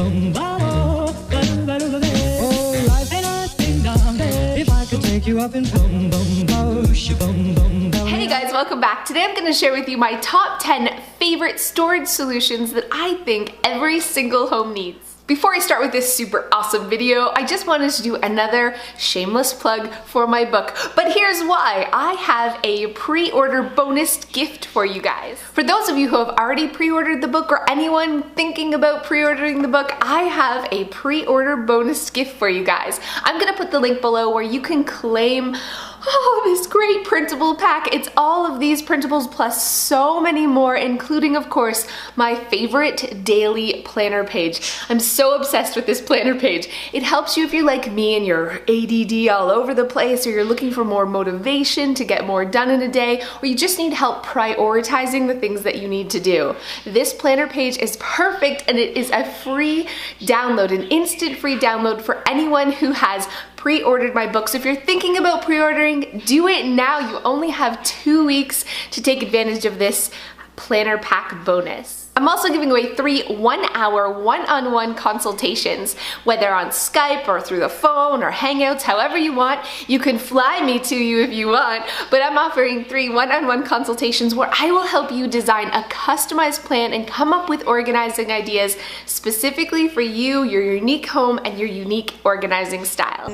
Oh, life ain't a ding dong. If I could take you up in boom boom boom boom boom. Hey guys, welcome back. Today I'm going to share with you my top 10 favorite storage solutions that I think every single home needs. Before I start with this super awesome video, I just wanted to do another shameless plug for my book. But here's why. I have a pre-order bonus gift for you guys. For those of you who have already pre-ordered the book or anyone thinking about pre-ordering the book, I have a pre-order bonus gift for you guys. I'm gonna put the link below where you can claim this great printable pack. It's all of these printables plus so many more, including of course my favorite daily planner page. I'm so obsessed with this planner page. It helps you if you're like me and you're ADD all over the place, or you're looking for more motivation to get more done in a day, or you just need help prioritizing the things that you need to do. This planner page is perfect, and it is a free download, an instant free download for anyone who has pre-ordered my book. So if you're thinking about pre-ordering, do it now. You only have 2 weeks to take advantage of this planner pack bonus. I'm also giving away 3 one-hour one-on-one consultations, whether on Skype or through the phone or Hangouts, however you want. You can fly me to you if you want, but I'm offering 3 one-on-one consultations where I will help you design a customized plan and come up with organizing ideas specifically for you, your unique home, and your unique organizing style.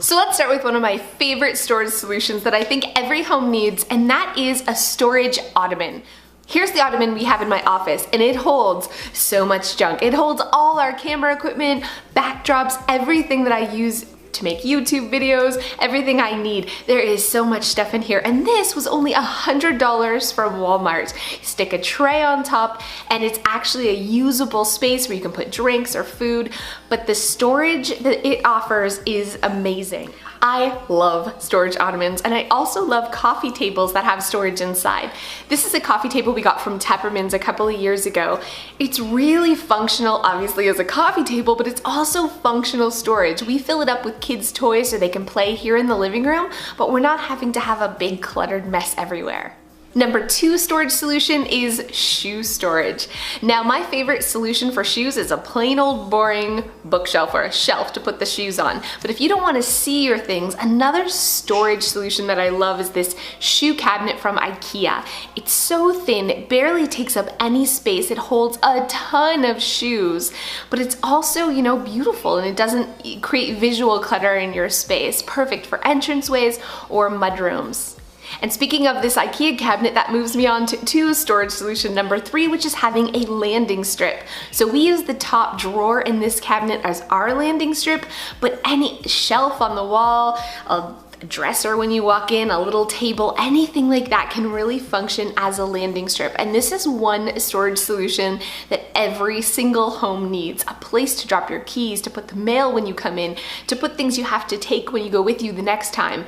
So let's start with one of my favorite storage solutions that I think every home needs, and that is a storage ottoman. Here's the ottoman we have in my office, and it holds so much junk. It holds all our camera equipment, backdrops, everything that I use to make YouTube videos, everything I need. There is so much stuff in here, and this was only $100 from Walmart. You stick a tray on top, and it's actually a usable space where you can put drinks or food, but the storage that it offers is amazing. I love storage ottomans, and I also love coffee tables that have storage inside. This is a coffee table we got from Tepperman's a couple of years ago. It's really functional, obviously, as a coffee table, but it's also functional storage. We fill it up with kids' toys so they can play here in the living room, but we're not having to have a big cluttered mess everywhere. Number 2 storage solution is shoe storage. Now, my favorite solution for shoes is a plain old boring bookshelf or a shelf to put the shoes on. But if you don't want to see your things, another storage solution that I love is this shoe cabinet from IKEA. It's so thin, it barely takes up any space. It holds a ton of shoes, but it's also, you know, beautiful, and it doesn't create visual clutter in your space. Perfect for entranceways or mudrooms. And speaking of this IKEA cabinet, that moves me on to storage solution number 3, which is having a landing strip. So we use the top drawer in this cabinet as our landing strip, but any shelf on the wall, a dresser when you walk in, a little table, anything like that can really function as a landing strip. And this is one storage solution that every single home needs. A place to drop your keys, to put the mail when you come in, to put things you have to take when you go with you the next time.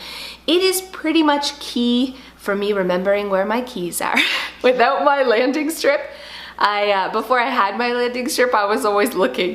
It is pretty much key for me remembering where my keys are. Without my landing strip, before I had my landing strip, I was always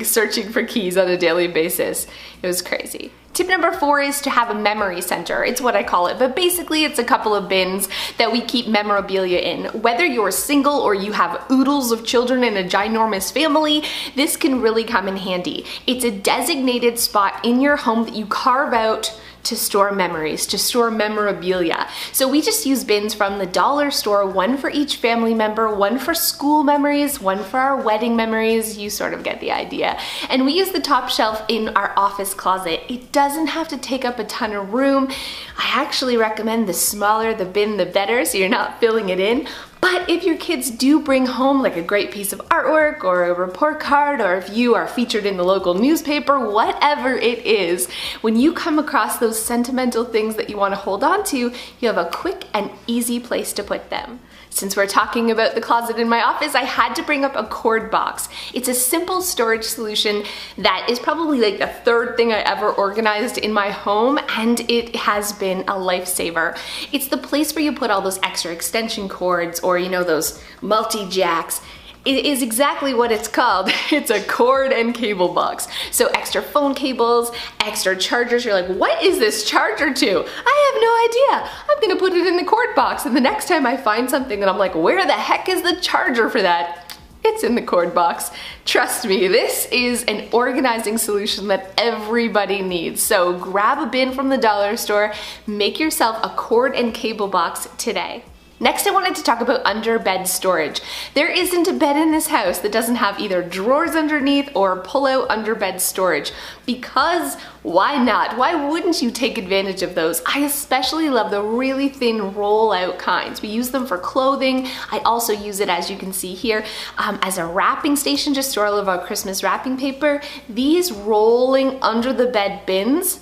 searching for keys on a daily basis. It was crazy. Tip number 4 is to have a memory center. It's what I call it, but basically it's a couple of bins that we keep memorabilia in. Whether you're single or you have oodles of children in a ginormous family, this can really come in handy. It's a designated spot in your home that you carve out to store memories, to store memorabilia. So we just use bins from the dollar store, one for each family member, one for school memories, one for our wedding memories. You sort of get the idea. And we use the top shelf in our office closet. It doesn't have to take up a ton of room. I actually recommend the smaller the bin, the better, so you're not filling it in. But if your kids do bring home like a great piece of artwork or a report card, or if you are featured in the local newspaper, whatever it is, when you come across those sentimental things that you want to hold on to, you have a quick and easy place to put them. Since we're talking about the closet in my office, I had to bring up a cord box. It's a simple storage solution that is probably like the 3rd thing I ever organized in my home, and it has been a lifesaver. It's the place where you put all those extra extension cords, or you know, those multi-jacks. It is exactly what it's called. It's a cord and cable box. So extra phone cables, extra chargers. You're like, what is this charger to? I have no idea. I'm gonna put it in the cord box, and the next time I find something and I'm like, where the heck is the charger for that? it's in the cord box. Trust me, this is an organizing solution that everybody needs. So grab a bin from the dollar store, make yourself a cord and cable box today. Next, I wanted to talk about under bed storage. There isn't a bed in this house that doesn't have either drawers underneath or pull-out under bed storage, because why not? Why wouldn't you take advantage of those? I especially love the really thin roll-out kinds. We use them for clothing. I also use it, as you can see here, as a wrapping station to store all of our Christmas wrapping paper. These rolling under the bed bins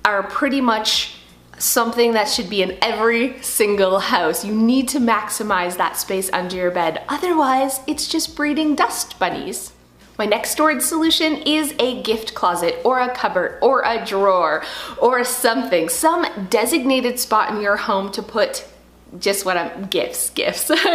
are pretty much something that should be in every single house. You need to maximize that space under your bed. Otherwise, it's just breeding dust bunnies. My next storage solution is a gift closet or a cupboard or a drawer or something, some designated spot in your home to put just what I'm, gifts.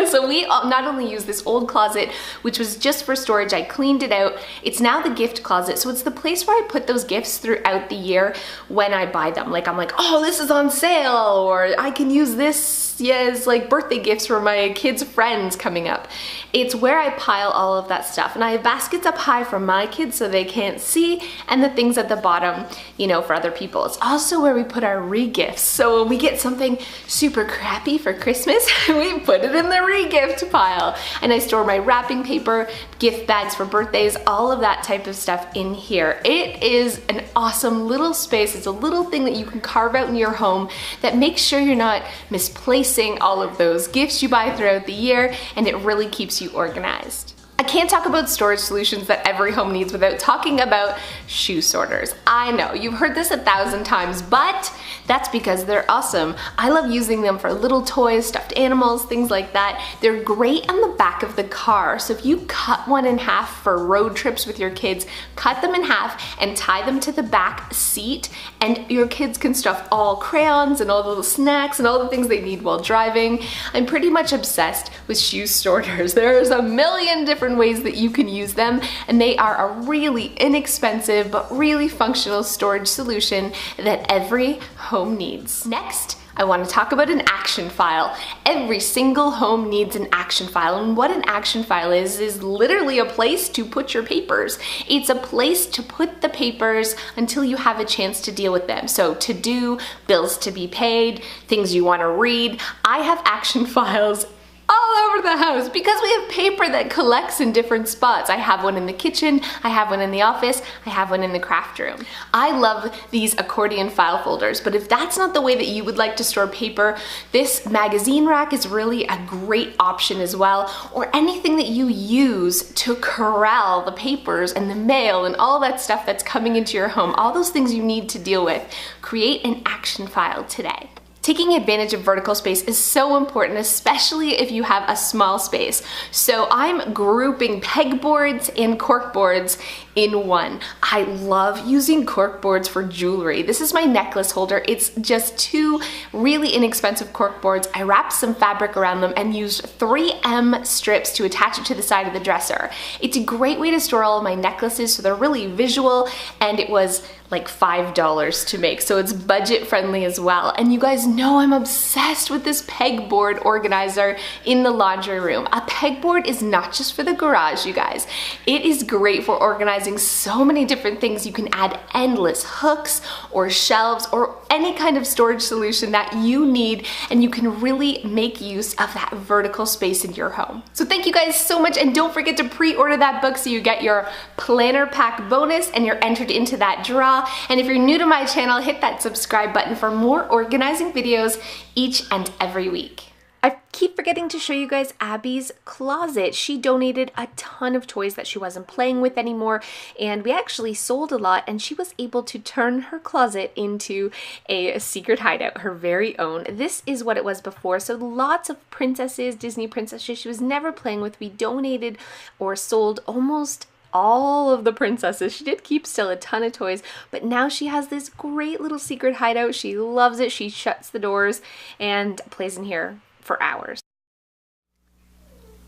So we not only use this old closet, which was just for storage, I cleaned it out. It's now the gift closet. So it's the place where I put those gifts throughout the year when I buy them. Like I'm like, oh, this is on sale, or I can use this as like birthday gifts for my kids' friends coming up. It's where I pile all of that stuff. And I have baskets up high for my kids so they can't see, and the things at the bottom, you know, for other people. It's also where we put our re-gifts. So when we get something super crappy for Christmas, we put it in the re-gift pile. And I store my wrapping paper, gift bags for birthdays, all of that type of stuff in here. It is an awesome little space. It's a little thing that you can carve out in your home that makes sure you're not misplacing all of those gifts you buy throughout the year, and it really keeps you organized. I can't talk about storage solutions that every home needs without talking about shoe sorters. I know, you've heard this 1,000 times, but that's because they're awesome. I love using them for little toys, stuffed animals, things like that. They're great on the back of the car. So if you cut one in half for road trips with your kids, cut them in half and tie them to the back seat, and your kids can stuff all crayons and all the little snacks and all the things they need while driving. I'm pretty much obsessed with shoe sorters. There's a million different ways that you can use them, and they are a really inexpensive but really functional storage solution that every home needs. Next, I want to talk about an action file. Every single home needs an action file, and what an action file is literally a place to put your papers. It's a place to put the papers until you have a chance to deal with them. So to do, bills to be paid, things you want to read. I have action files all over the house because we have paper that collects in different spots. I have one in the kitchen, I have one in the office, I have one in the craft room. I love these accordion file folders, but if that's not the way that you would like to store paper, this magazine rack is really a great option as well, or anything that you use to corral the papers and the mail and all that stuff that's coming into your home, all those things you need to deal with. Create an action file today. Taking advantage of vertical space is so important, especially if you have a small space. So I'm grouping pegboards and corkboards in one. I love using corkboards for jewelry. This is my necklace holder. It's just two really inexpensive corkboards. I wrapped some fabric around them and used 3M strips to attach it to the side of the dresser. It's a great way to store all of my necklaces, so they're really visual, and it was like $5 to make, so it's budget friendly as well. And you guys know I'm obsessed with this pegboard organizer in the laundry room. A pegboard is not just for the garage, you guys. It is great for organizing so many different things. You can add endless hooks or shelves or any kind of storage solution that you need, and you can really make use of that vertical space in your home. So thank you guys so much, and don't forget to pre-order that book so you get your planner pack bonus and you're entered into that draw. And if you're new to my channel, hit that subscribe button for more organizing videos each and every week. I keep forgetting to show you guys Abby's closet. She donated a ton of toys that she wasn't playing with anymore, and we actually sold a lot, and she was able to turn her closet into a secret hideout, her very own. This is what it was before, so lots of princesses, Disney princesses she was never playing with. We donated or sold almost all of the princesses. She did keep still a ton of toys, but now she has this great little secret hideout. She loves it. She shuts the doors and plays in here for hours.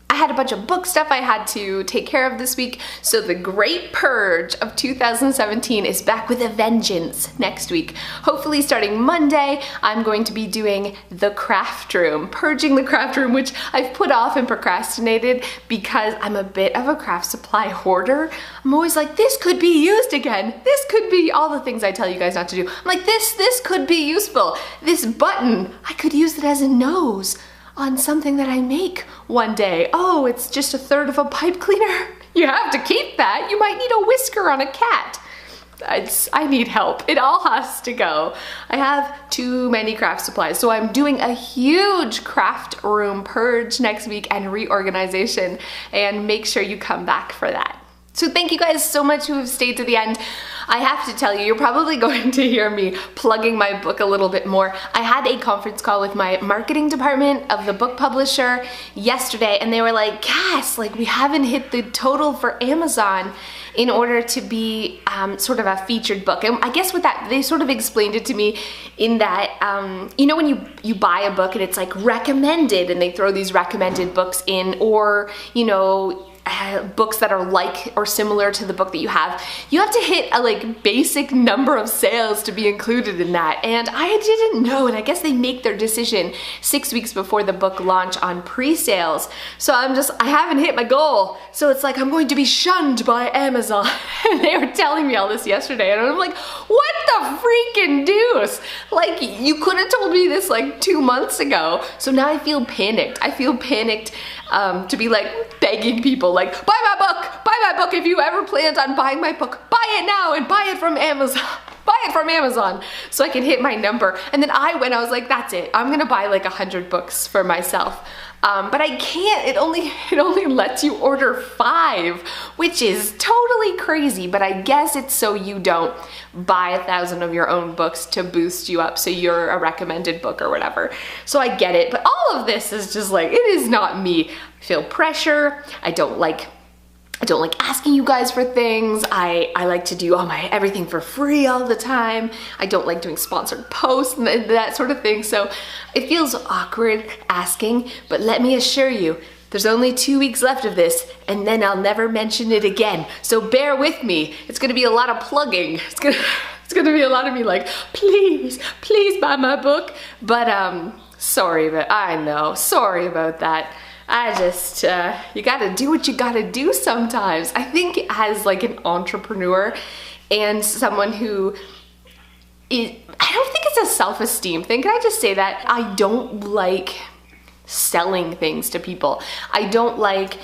I had a bunch of book stuff I had to take care of this week. So the Great Purge of 2017 is back with a vengeance next week. Hopefully starting Monday, I'm going to be doing the craft room, purging the craft room, which I've put off and procrastinated because I'm a bit of a craft supply hoarder. I'm always like, this could be used again. This could be all the things I tell you guys not to do. I'm like, this could be useful. This button, I could use it as a nose on something that I make one day. Oh, it's just 1/3 of a pipe cleaner. You have to keep that. You might need a whisker on a cat. I need help. It all has to go. I have too many craft supplies, so I'm doing a huge craft room purge next week and reorganization, and make sure you come back for that. So thank you guys so much who have stayed to the end. I have to tell you, you're probably going to hear me plugging my book a little bit more. I had a conference call with my marketing department of the book publisher yesterday, and they were like, Cass, like we haven't hit the total for Amazon in order to be sort of a featured book. And I guess with that, they sort of explained it to me in that, you know, when you buy a book and it's like recommended and they throw these recommended books in, or, you know, books that are like or similar to the book that you have to hit a like basic number of sales to be included in that. And I didn't know, and I guess they make their decision 6 weeks before the book launch on pre-sales. So I haven't hit my goal. So it's like I'm going to be shunned by Amazon. And they were telling me all this yesterday, and I'm like, what the freaking deuce? Like, you could have told me this like 2 months ago. So now I feel panicked. I feel panicked to be like begging people like, buy my book. If you ever planned on buying my book, buy it now and buy it from Amazon. Buy it from Amazon so I can hit my number. And then I was like, that's it. I'm gonna buy like 100 books for myself. But I can't, it only lets you order 5, which is totally crazy, but I guess it's so you don't buy 1,000 of your own books to boost you up so you're a recommended book or whatever. So I get it, but all of this is just like, it is not me. I feel pressure. I don't like asking you guys for things. I like to do everything for free all the time. I don't like doing sponsored posts and that sort of thing. So it feels awkward asking, but let me assure you, there's only 2 weeks left of this, and then I'll never mention it again. So bear with me. It's gonna be a lot of plugging. It's gonna be a lot of me like, please buy my book. But sorry about that. I just, you gotta do what you gotta do sometimes. I think as like an entrepreneur and someone who I don't think it's a self-esteem thing. Can I just say that? I don't like selling things to people. I don't like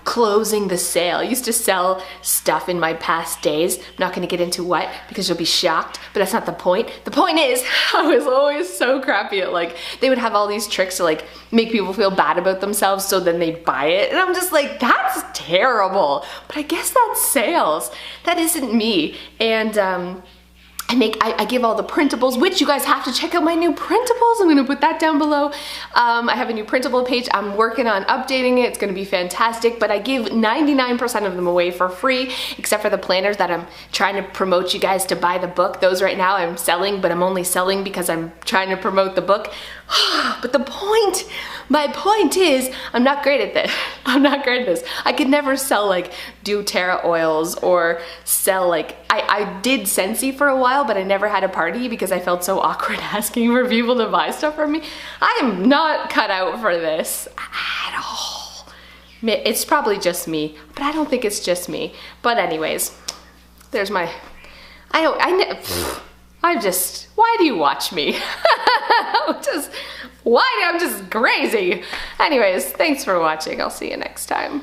closing the sale. I used to sell stuff in my past days. I'm not gonna get into what, because you'll be shocked, but that's not the point. The point is, I was always so crappy at like, they would have all these tricks to like make people feel bad about themselves so then they'd buy it. And I'm just like, that's terrible. But I guess that's sales. That isn't me. And I give all the printables, which you guys have to check out my new printables. I'm gonna put that down below. I have a new printable page. I'm working on updating it. It's gonna be fantastic, but I give 99% of them away for free, except for the planners that I'm trying to promote you guys to buy the book. Those right now I'm selling, but I'm only selling because I'm trying to promote the book. But my point is, I'm not great at this. I'm not great at this. I could never sell like doTERRA oils or sell like, I did Scentsy for a while, but I never had a party because I felt so awkward asking for people to buy stuff from me. I am not cut out for this at all. It's probably just me, but I don't think it's just me. But anyways, there's my, why do you watch me? I'm just crazy. Anyways, thanks for watching. I'll see you next time.